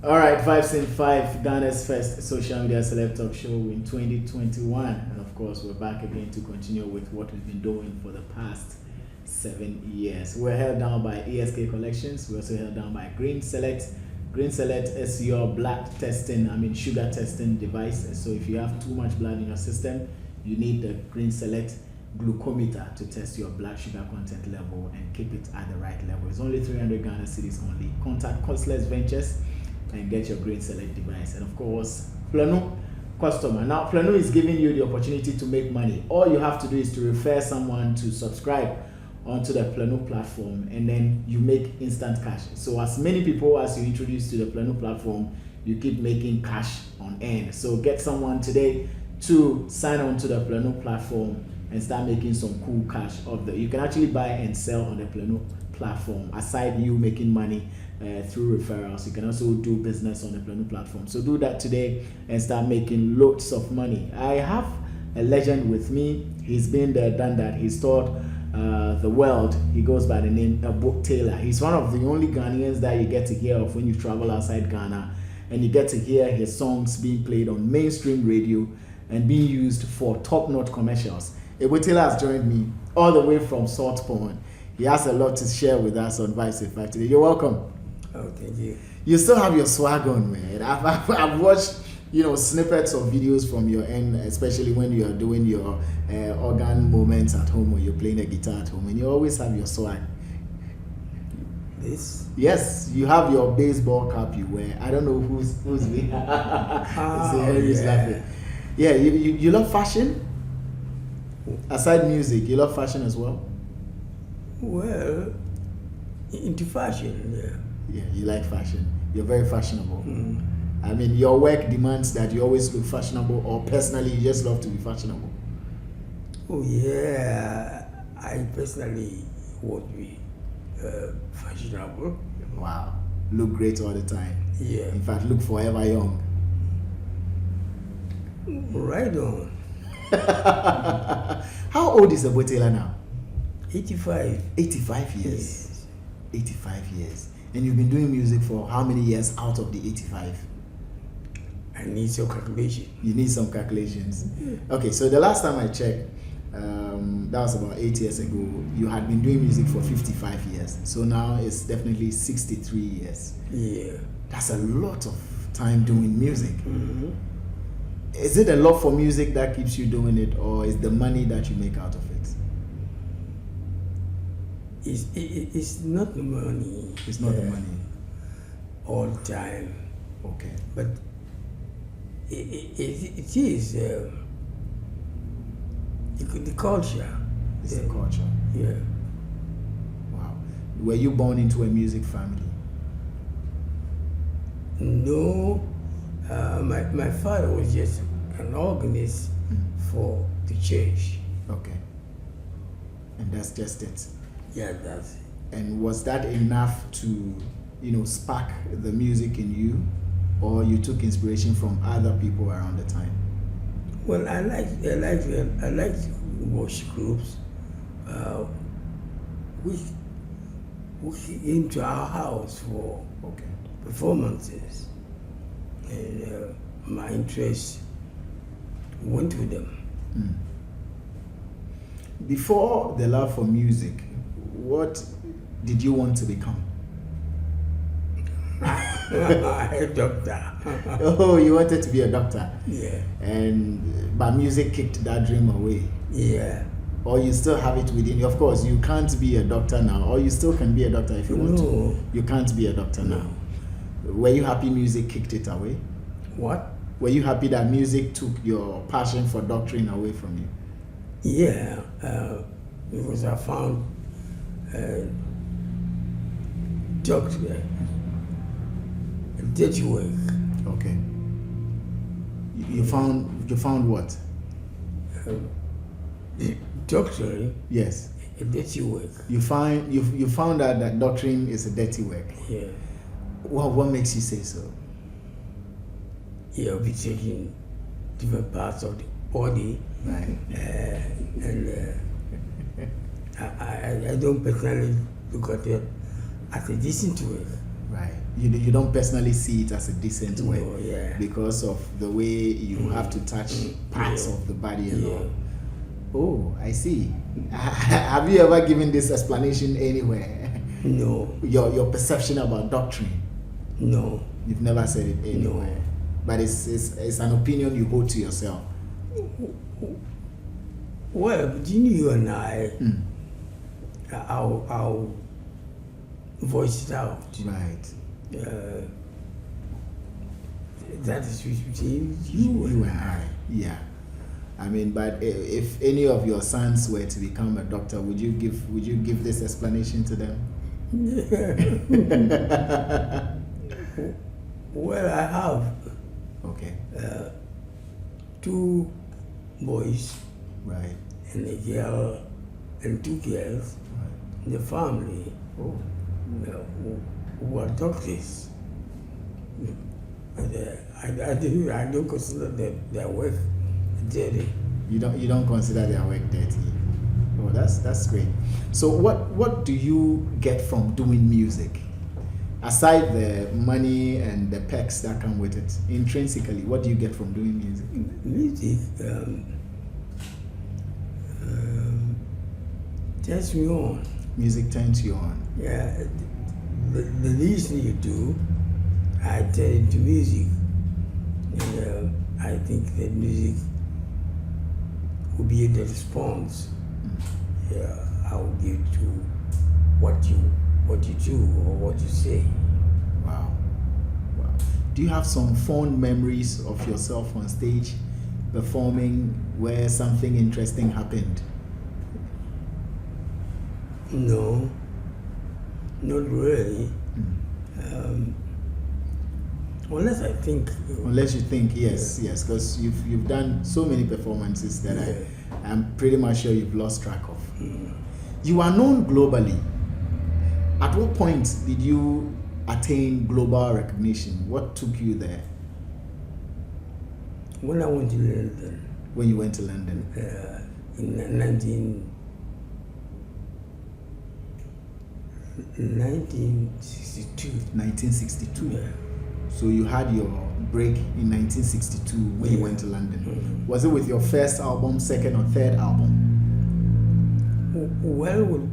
All right, Vibes in 5, Ghana's first social media celeb talk show in 2021. And of course, we're back again to continue with what we've been doing for the past 7 years. We're held down by ESK Collections. We're also held down by Green Select. Green Select is your sugar testing device. So if you have too much blood in your system, you need the Green Select glucometer to test your blood sugar content level and keep it at the right level. It's only 300 Ghana cedis only. Contact Costless Ventures and get your Green Select device. And of course, Plano customer. Now, Plano is giving you the opportunity to make money. All you have to do is to refer someone to subscribe onto the Plano platform, and then you make instant cash. So as many people as you introduce to the Plano platform, you keep making cash on end. So get someone today to sign on to the Plano platform and start making some cool cash off there. You can actually buy and sell on the Plano platform. Aside you making money through referrals, you can also do business on the Plano platform. So do that today and start making loads of money. I have a legend with me. He's been there, done that. He's taught the world. He goes by the name Ebo Taylor. He's one of the only Ghanaians that you get to hear of when you travel outside Ghana, and you get to hear his songs being played on mainstream radio and being used for top-notch commercials. Ebo Taylor has joined me all the way from Salt Pond. He has a lot to share with us on Vice Effect today. You're welcome. Oh, thank you. You still have your swag on, man. I've watched, snippets of videos from your end, especially when you are doing your organ moments at home or you're playing a guitar at home, and you always have your swag. This? Yes, you have your baseball cap you wear. I don't know who's with. Laughing. Yeah, you love fashion? Aside music, you love fashion as well? Well, into fashion, yeah. Yeah, you like fashion. You're very fashionable. I mean, your work demands that you always look fashionable, or personally, you just love to be fashionable? Oh, yeah. I personally want to be fashionable. Wow. Look great all the time. Yeah. In fact, look forever young. Right on. How old is Ebo Taylor now? 85. 85 years. Yes. 85 years. And you've been doing music for how many years out of the 85? I need some calculation. You need some calculations. Yeah. Okay, so the last time I checked, that was about 8 years ago, you had been doing music for 55 years. So now it's definitely 63 years. Yeah. That's a lot of time doing music. Mm-hmm. Is it a love for music that keeps you doing it, or is the money that you make out of it? It's not the money. It's not the money. All the time. Okay. But it is the culture. It's the culture. Yeah. Wow. Were you born into a music family? No. My father was just an organist for the church. Okay. And that's just it. Yeah, that's it. And was that enough to, spark the music in you, or you took inspiration from other people around the time? Well, I like worship groups, which came to our house for performances, and my interest went with them. Before the love for music, what did you want to become? A doctor. Oh, you wanted to be a doctor? Yeah. But music kicked that dream away? Yeah. Or you still have it within you? Of course, you can't be a doctor now, or you still can be a doctor if you want to. You can't be a doctor now. Were you happy music kicked it away? What? Were you happy that music took your passion for doctoring away from you? Yeah, because I found doctor dirty work. Okay. You found what? Doctoring. Yes. A dirty work. You found out that doctoring is a dirty work. Yeah. Well, what makes you say so? You'll be taking different parts of the body, right? And I don't personally look at it as a decent work. Right. You don't personally see it as a decent way yeah. because of the way you have to touch parts of the body and all. Oh, I see. Have you ever given this explanation anywhere? No. Your perception about doctrine? No. You've never said it anywhere. No. But it's an opinion you hold to yourself. Well, between you and I'll voice it out. Right. That is between You and I. Yeah. I mean, but if any of your sons were to become a doctor, would you give this explanation to them? Well, I have. Okay. 2 boys. Right. And a girl and 2 girls in the family Oh. who are doctors. But I don't consider their work dirty. You don't consider their work dirty. Oh, that's great. So what do you get from doing music? Aside the money and the perks that come with it, intrinsically, what do you get from doing music? Music turns me on. Music turns you on. Yeah, the listening you do, I turn into music. And I think that music will be the response I will give to what you do or what you say. Wow. Do you have some fond memories of yourself on stage performing where something interesting happened? No, not really. Unless you think, yes, because you've done so many performances that I'm pretty much sure you've lost track of. You are known globally. At what point did you attain global recognition? What took you there? When I went to London. When you went to London? In 1962. 1962? Yeah. So you had your break in 1962 when you went to London. Was it with your first album, second or third album? Well, with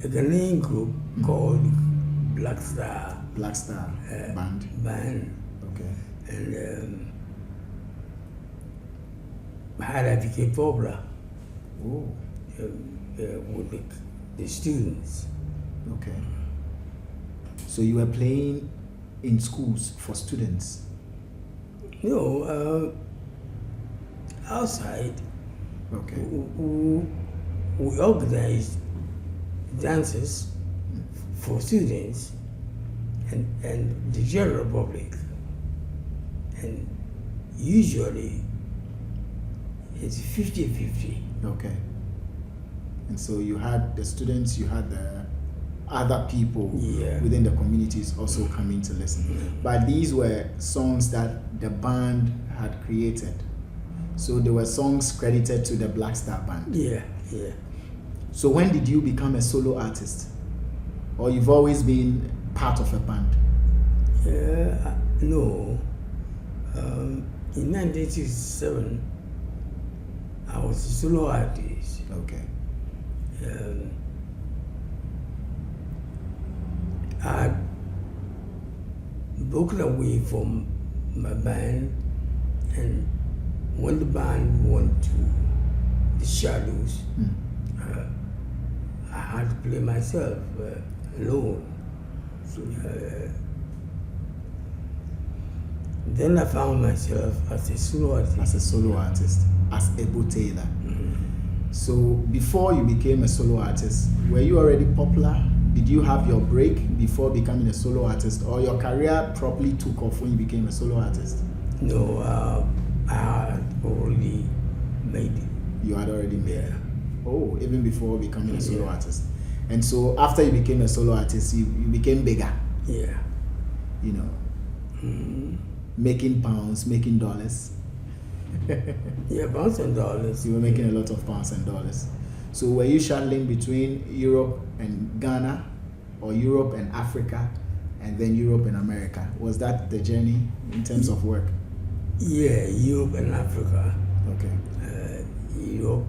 a Ghanaian group called Black Star. Black Star Band. Okay. And how I became popular. Oh. With the students. Okay. So you were playing in schools for students? No, outside. Okay. We organized dances for students and the general public. And usually it's 50-50. Okay. And so you had the students, you had the other people within the communities also coming to listen. But these were songs that the band had created. So they were songs credited to the Black Star Band. Yeah. So when did you become a solo artist? Or you've always been part of a band? No. In 1967, I was a solo artist. Okay. I broken away from my band, and when the band went to the shadows, I had to play myself alone. So, then I found myself as a solo artist. As Ebo Taylor. So before you became a solo artist, were you already popular? Did you have your break before becoming a solo artist, or your career properly took off when you became a solo artist? No, I had already made it. You had already made it? Oh, even before becoming a solo artist. And so after you became a solo artist, you became bigger. Yeah. You know, making pounds, making dollars. Yeah, pounds and dollars. You were making a lot of pounds and dollars. So were you shuttling between Europe and Ghana? or Europe and Africa, and then Europe and America. Was that the journey in terms of work? Yeah, Europe and Africa. Okay. Europe.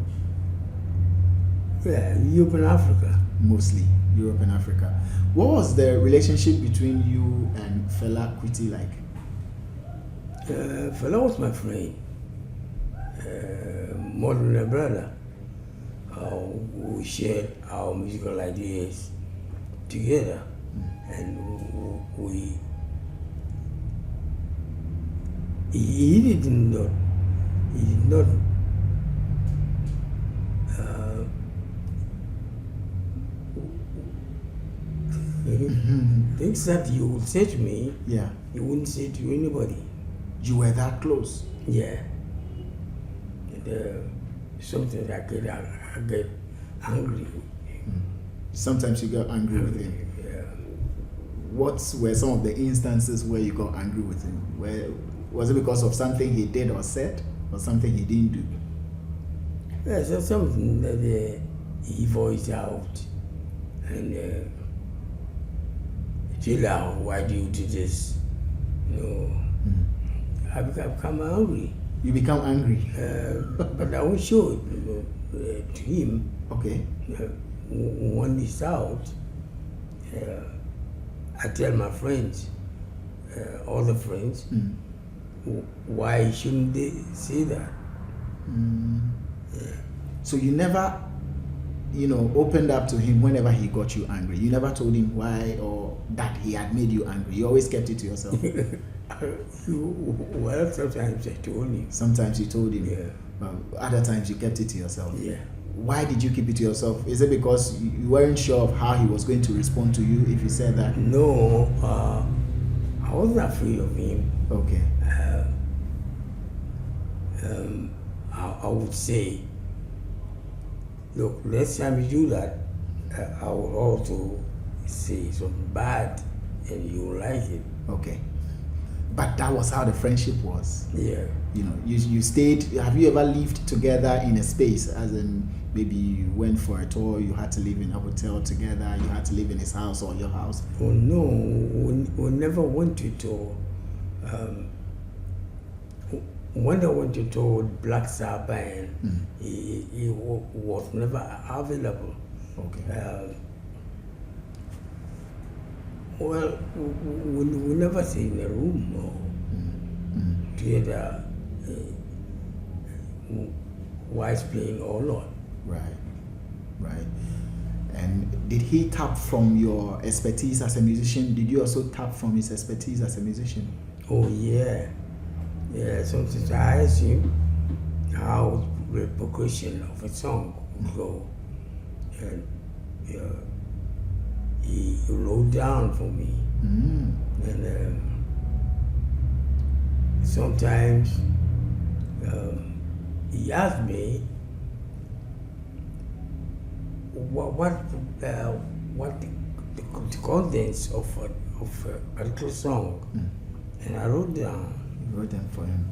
Yeah, Europe and Africa. Mostly Europe and Africa. What was the relationship between you and Fela Kuti like? Fela was my friend, more than a brother. We shared our musical ideas together, and he did not things that you would say to me, Yeah. you wouldn't say to anybody. You were that close? Yeah. And, sometimes I get angry. Sometimes you got angry with him. Yeah. What were some of the instances where you got angry with him? Was it because of something he did or said, or something he didn't do? Yeah, so something that he voiced out, and Taylor, why do you do this? You know, I become angry. You become angry? But I won't show it to him. Okay. When it's out, I tell my friends, all the friends, why shouldn't they say that? So you never, opened up to him whenever he got you angry. You never told him why or that he had made you angry. You always kept it to yourself. Well, sometimes I told him. Sometimes you told him. Yeah. But other times you kept it to yourself. Yeah. Why did you keep it to yourself? Is it because you weren't sure of how he was going to respond to you if you said that? No, I wasn't afraid of him. Okay. I would say, look, next time you do that, I would also say something bad and you will like it. Okay. But that was how the friendship was. Yeah. You stayed. Have you ever lived together in a space? As in, maybe you went for a tour, you had to live in a hotel together, you had to live in his house or your house? Oh no, we never went to tour. When I went to tour with Black Star Band, he was never available. Okay. Well, we never stay in a room or together, while playing or not. Right. And did he tap from your expertise as a musician? Did you also tap from his expertise as a musician? Oh yeah. Yeah, sometimes I ask him how the percussion of a song would go. And he wrote down for me. And sometimes he asked me what the contents of a particular song, and I wrote down. You wrote them for him.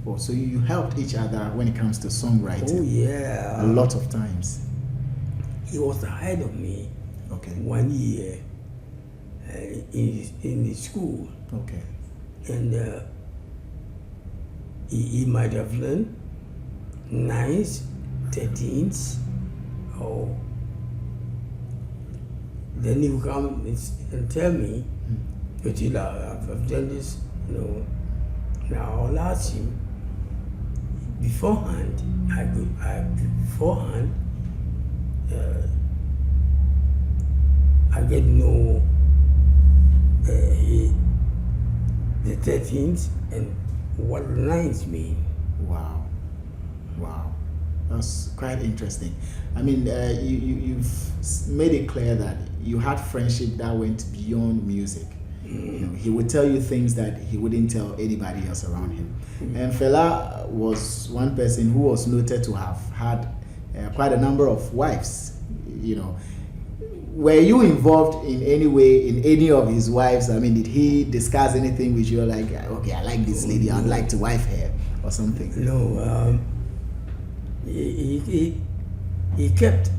Oh, so you helped each other when it comes to songwriting? Oh yeah, a lot of times. He was ahead of me. Okay. 1 year in the school. Okay. And he might have learned 9s, 13s, or then he would come and tell me, I've done this, Now I'll ask him beforehand. I get to know the 13th and what the 9s mean. Wow. That's quite interesting. I mean, you've made it clear that you had friendship that went beyond music. He would tell you things that he wouldn't tell anybody else around him. And Fela was one person who was noted to have had quite a number of wives. Were you involved in any way in any of his wives? I mean, did he discuss anything with you like, okay, I like this lady, I'd like to wife her or something? No, he kept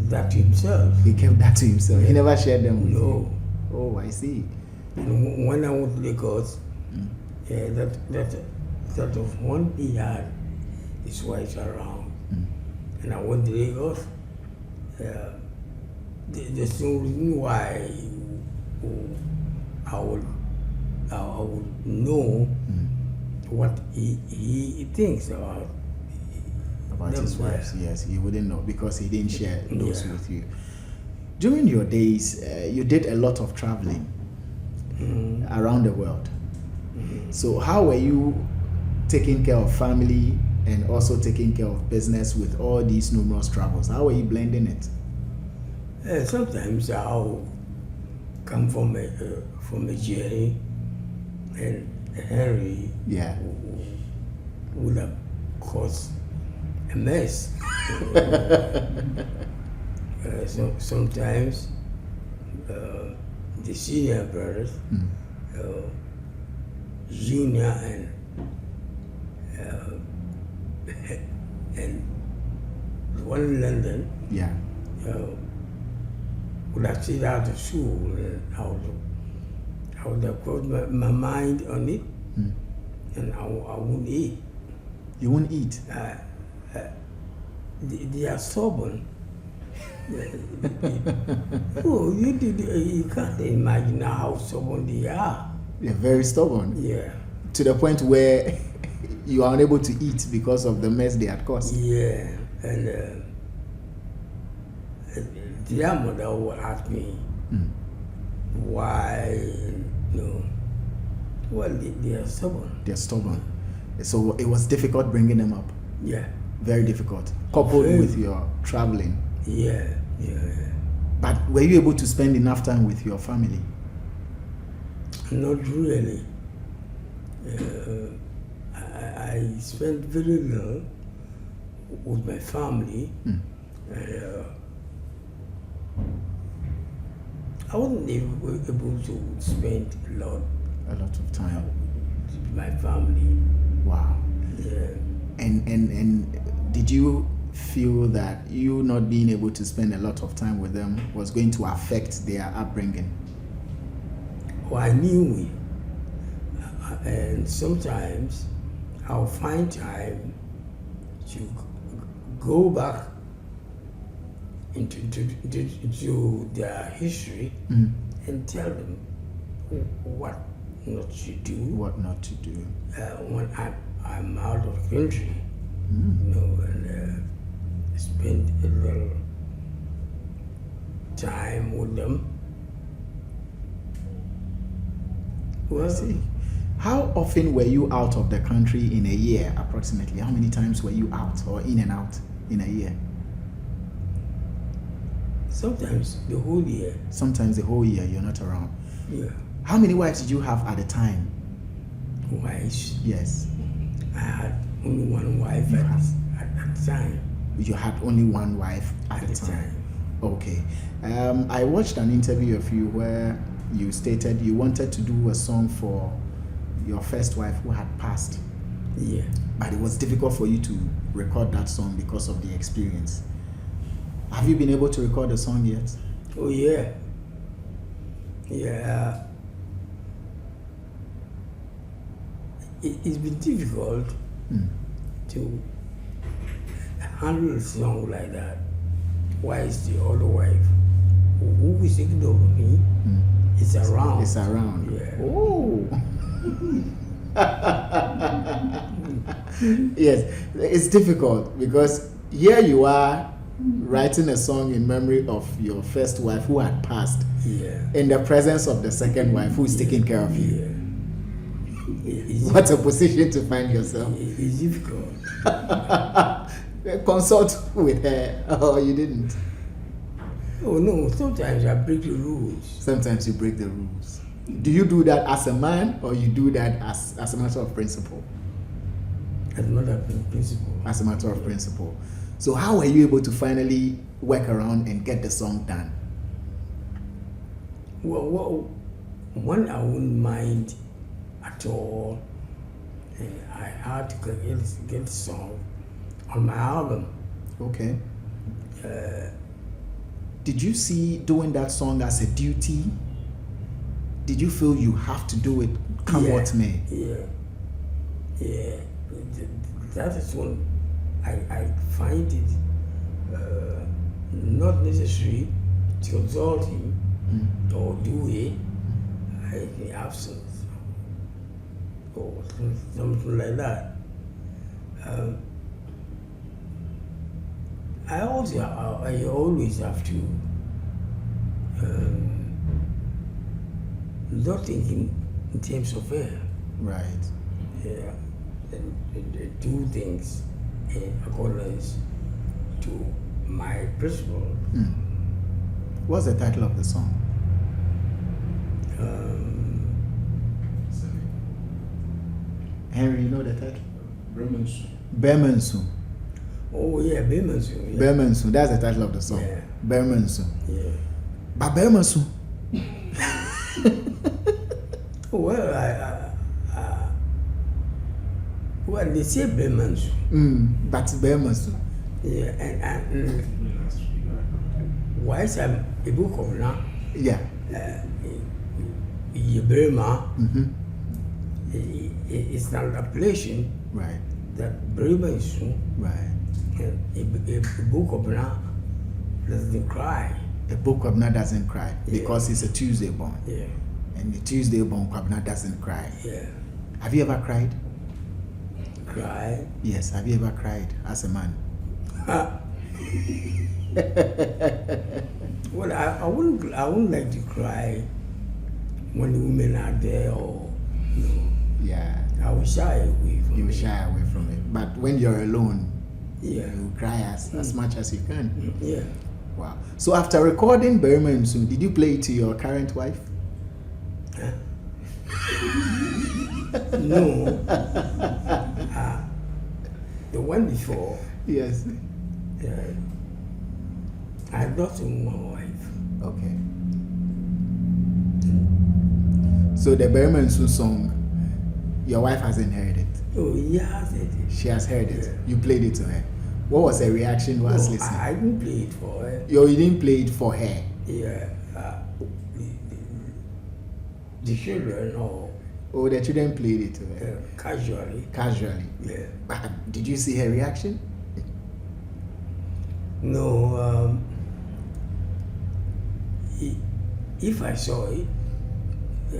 that to himself. He kept that to himself. He never shared them with No. you. Oh, I see. And when I went to Lagos, that of one he had his wife around. And I went to Lagos. There's no reason why I would know what he thinks about his wives. Yes, he wouldn't know because he didn't share those Yeah. with you. During your days, you did a lot of traveling around the world. So how were you taking care of family and also taking care of business with all these numerous travels? How were you blending it? Sometimes I'll come from a journey, and Henry would have caused a mess. Sometimes the senior brothers, Junior and the one in London, would have stayed out of school, and I would have put my mind on it, and I wouldn't eat. You won't eat? They are stubborn. You can't imagine how stubborn they are. They're very stubborn. Yeah. To the point where you are unable to eat because of the mess they had caused. Yeah, and their mother would ask me why, well, they are stubborn. They're stubborn. So it was difficult bringing them up. Yeah. Very difficult. Coupled with your traveling. Yeah. But were you able to spend enough time with your family? Not really. I spent very little with my family. I wasn't able to spend a lot of time with my family. Wow. Yeah. And did you feel that you not being able to spend a lot of time with them was going to affect their upbringing? Well, I knew it. And sometimes I'll find time to go back into their history and tell them what not to do. What not to do. When I'm out of the country, and spend a little time with them. Well, see. How often were you out of the country in a year, approximately? How many times were you out or in and out in a year? Sometimes the whole year. Sometimes the whole year you're not around. Yeah. How many wives did you have at the time? Wives? Yes. I had only one wife at the time. You had only one wife at the time. Okay. I watched an interview of you where you stated you wanted to do a song for your first wife who had passed. Yeah. But it was difficult for you to record that song because of the experience. Have you been able to record the song yet? Oh, yeah. Yeah. It's been difficult to handle a song like that. Why is the other wife who is taking over me is around? It's around. Yeah. Oh. Yes, it's difficult because here you are writing a song in memory of your first wife who had passed, in the presence of the second wife who is taking care of you. What a position to find yourself. It's difficult. Consult with her. Oh, you didn't? Oh no, sometimes I break the rules. Sometimes you break the rules. Do you do that as a man or you do that as a matter of principle? As a matter of principle. As a matter of principle. So how were you able to finally work around and get the song done? Well, one I wouldn't mind at all. And I had to get the song on my album. Okay. Did you see doing that song as a duty? Did you feel you have to do it, come what may? Yeah. That is when I find it not necessary to consult him or do it in the absence or something like that. I always have to not think in terms of her. Right. Yeah. And do things in accordance to my principle. What's the title of the song? Henry, you know the title? Bermansu. Oh yeah, Bermansu. Yeah. Bermansu, that's the title of the song. Yeah. Bermansu. Yeah. But Bermansu. Well, they say Bermansu. But Bermansu. Yeah, and why is a book of now? Yeah. Burma. It's not an appellation. Right. That Bermansu. Right. A book of now doesn't cry. A book Kwabena doesn't cry because it's a Tuesday born. Yeah. And the Tuesday born Kwabena doesn't cry. Yeah. Have you ever cried? Cry? Yes. Have you ever cried as a man? Well, I wouldn't like to cry when the women are there or Yeah. I will shy away from it. You shy away from it. But when you're alone, Yeah. you cry as much as you can. Yeah. Wow. So after recording Bermansu, did you play it to your current wife? No. The one before, Yes. I had not seen my wife. Okay. So the Bermansu song, your wife hasn't heard it. Oh, yeah, She has heard it. Yeah. You played it to her. What was her reaction whilst listening? I didn't play it for her. You didn't play it for her. Yeah. The children or Oh, the children played it to her. casually. Casually. Yeah. But did you see her reaction? No. If I saw it,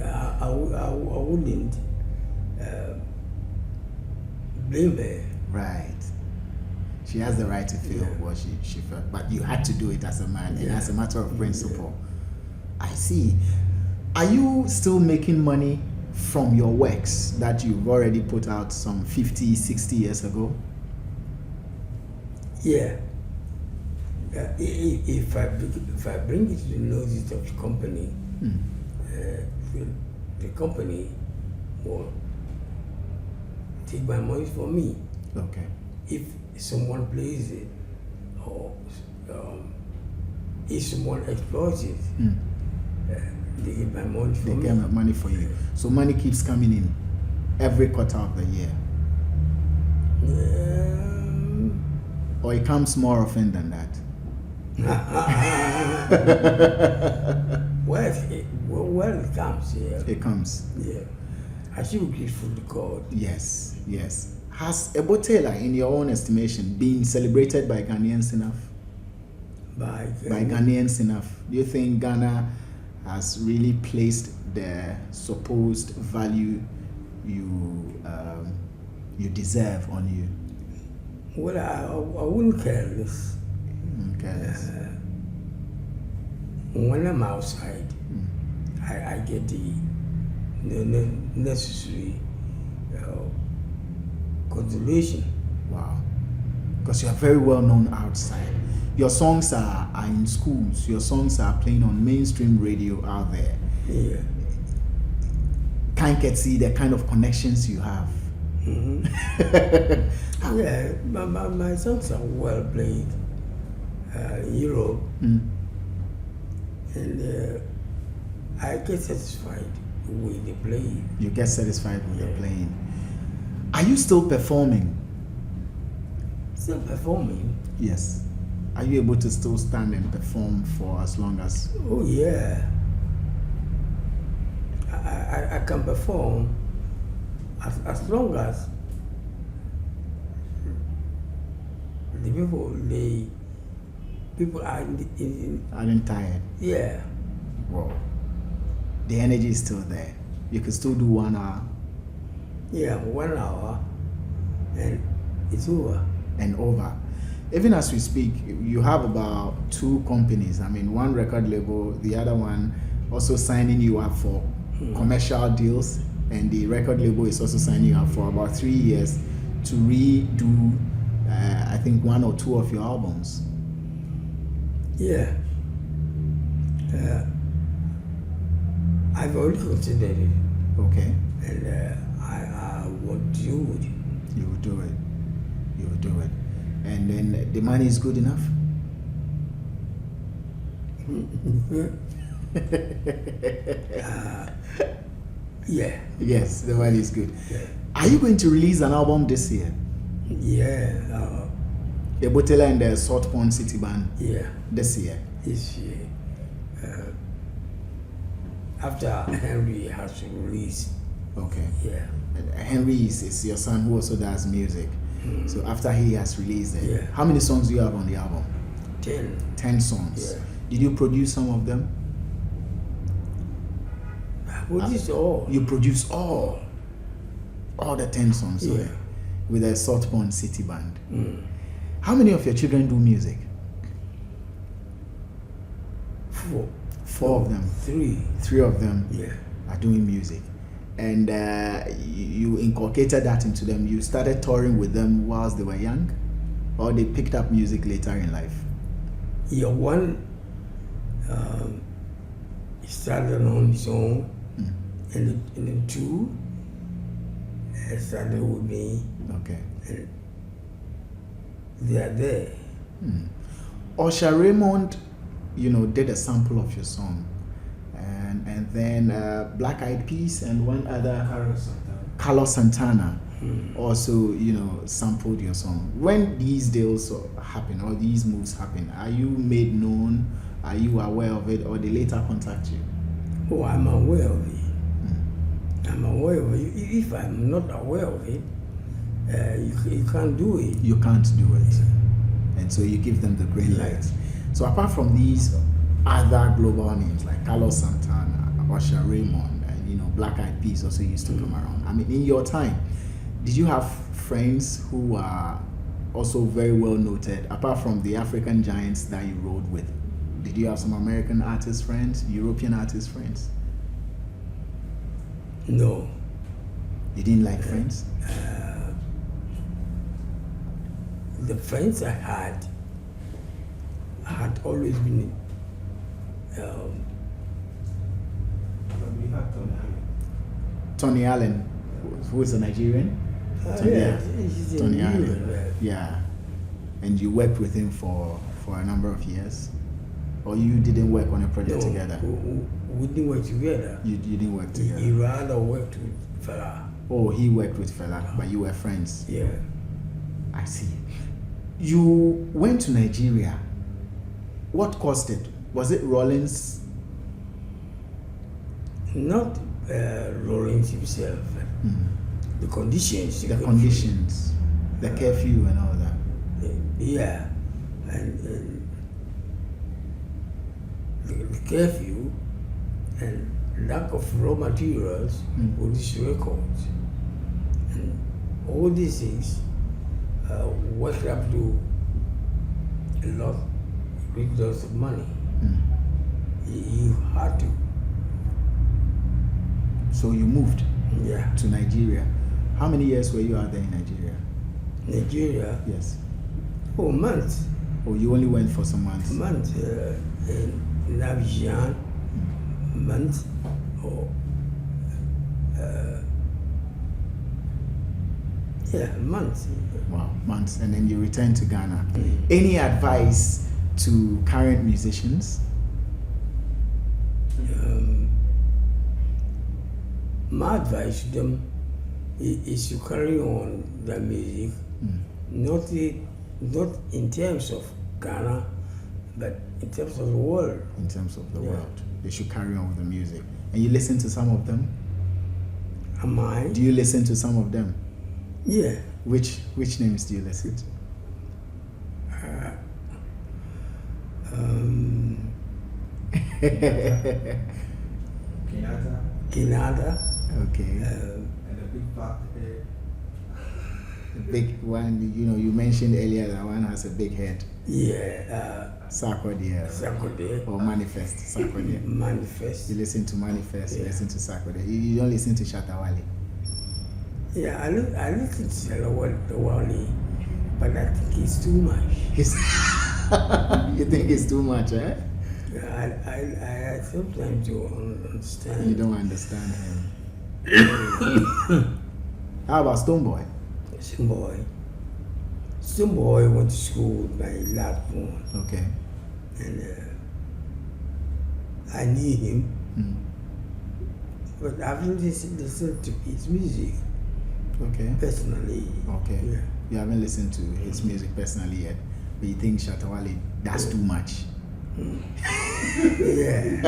I wouldn't blame her. Right. She has the right to feel what she felt. But you had to do it as a man and as a matter of principle. I see. Are you still making money from your works that you've already put out some 50, 60 years ago? Yeah. If I bring it to the notice of the company, the company will take my money for me. Okay. If someone plays it or if someone exploits it, they get my money for me. They get money for you. So money keeps coming in every quarter of the year. Or it comes more often than that. Well, it comes, yeah. It comes. Yeah. I should be grateful to God. Yes, yes. Has Ebo Taylor, in your own estimation, been celebrated by Ghanaians enough? By Ghanaians enough? Do you think Ghana has really placed the supposed value you deserve on you? Well, I wouldn't care less. When I'm outside, I get the necessary consolation. Wow. Because you are very well known outside. Your songs are in schools. Your songs are playing on mainstream radio out there. Yeah. Can't get see the kind of connections you have. Yeah, my songs are well played in Europe. And I get satisfied with the playing. You get satisfied with the playing. Are you still performing? Still performing? Yes. Are you able to still stand and perform for as long as? Oh yeah. I can perform as long as the people are Aren't tired? Yeah. Wow. The energy is still there. You could still do 1 hour. Yeah, 1 hour, and it's over. And over. Even as we speak, you have about 2 companies. I mean, one record label, the other one also signing you up for commercial deals, and the record label is also signing you up for about 3 years to redo, I think, 1 or 2 of your albums. Yeah. I've already considered it, Okay. and I would do it. You will do it. You will do it. And then the money is good enough? Yeah. Yes, the money is good. Yeah. Are you going to release an album this year? Yeah. Ebo Taylor and the Salt Pond City Band Yeah. this year? This year. After Henry has to release. Okay. Yeah. And Henry is your son who also does music. So after he has released it, Yeah. how many songs do you have on the album? 10. 10 songs. Yeah. Did you produce some of them? What is all? You produce all the 10 songs, Yeah. okay, with the Salt Pond City Band. How many of your children do music? 4. 4 of them. 3. 3 of them Yeah. are doing music. And you inculcated that into them. You started touring with them whilst they were young, or they picked up music later in life? Yeah, one started on his own, and then 2 started with me, Okay. and they are there. Osha Raymond, did a sample of your song. And then Black Eyed Peas and one other, Carlos Santana, also, sampled your song. When these deals happen or these moves happen, are you made known? Are you aware of it, or they later contact you? Oh, I'm aware of it. I'm aware of it. If I'm not aware of it, you can't do it. You can't do it. And so you give them the green light. So apart from these other global names like Carlos Santana, Osha Raymond, and Black Eyed Peas also used to come around. I mean, in your time, did you have friends who are also very well noted, apart from the African giants that you rode with? Did you have some American artist friends, European artist friends? No. You didn't like friends? The friends I had always been Tony Allen, who is a Nigerian? he's Tony a Allen. Nigerian, Yeah. And you worked with him for a number of years? Or you didn't work on a project No, together? we didn't work together. You didn't work together? He rather worked with Fela. Oh, he worked with Fela, but you were friends? Yeah. I see. You went to Nigeria. What caused it? Was it Rollins? Not Rollins himself. The conditions. The conditions, the curfew and all that. Yeah. And the curfew and lack of raw materials for these records. And all these things worked up to a lot, ridiculous of money. You had to. So you moved to Nigeria. How many years were you out there in Nigeria? Nigeria? Yes. Oh, months. Oh, you only went for some months? Months. In Abidjan, months. Or, months. Wow, months. And then you returned to Ghana. Any advice to current musicians? My advice to them is to carry on their music, not in terms of Ghana, but in terms of the world. In terms of the world, they should carry on with the music. And you listen to some of them? Am I? Do you listen to some of them? Yeah. Which names do you listen to? Kenyatta. Okay. And the big fat The big one, you mentioned earlier that one has a big head. Yeah. Sarkodie. Sarkodie. Or Manifest. Sarkodie. Manifest. You listen to Manifest, you listen to Sarkodie. You don't listen to Shatawale. Yeah, I listen to Shalawale, but I think it's too much. You think it's too much, eh? I sometimes don't understand. You don't understand him. How about Stonebwoy? Stonebwoy went to school with my last born. Okay. And I knew him. But I've listened to his music. Okay. Personally. Okay. Yeah. You haven't listened to his music personally yet, but you think Shatawale, that's too much. Yeah.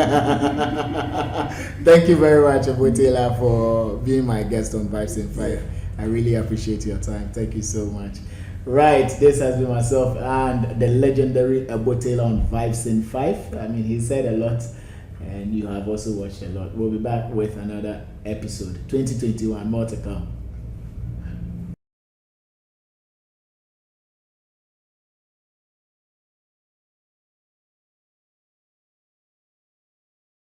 Thank you very much, Ebo Taylor, for being my guest on Vibes in 5. I really appreciate your time. Thank you so much. Right, this has been myself and the legendary Ebo Taylor on Vibes in 5. I mean, he said a lot, and you have also watched a lot. We'll be back with another episode. 2021, more to come.